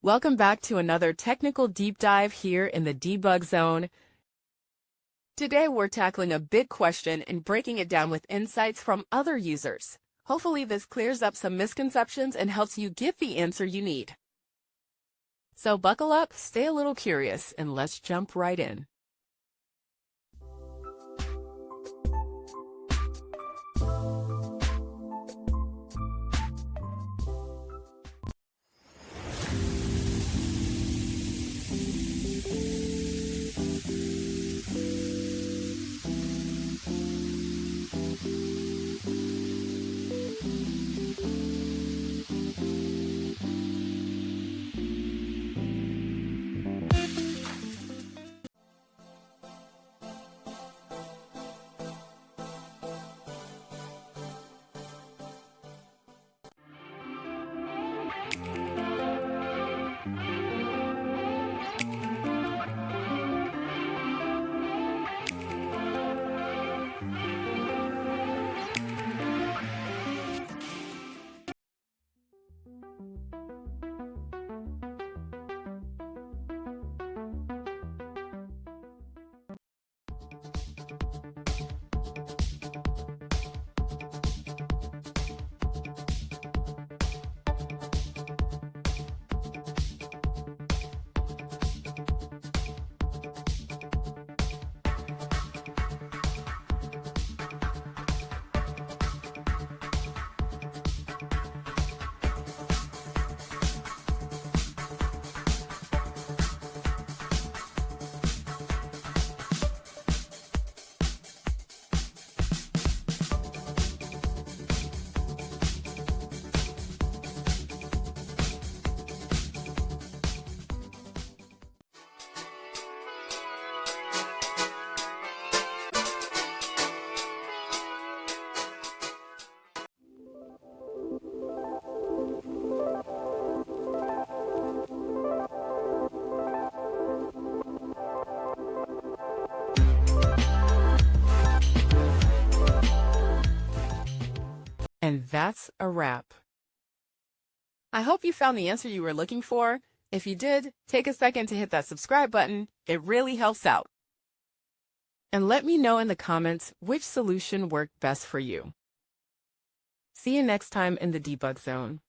Welcome back to another technical deep dive here in the debug zone. Today we're tackling a big question and breaking it down with insights from other users. Hopefully this clears up some misconceptions and helps you get the answer you need. So buckle up, stay a little curious, and let's jump right in. And that's a wrap. I hope you found the answer you were looking for. If you did, take a second to hit that subscribe button. It really helps out. And let me know in the comments which solution worked best for you. See you next time in the debug zone.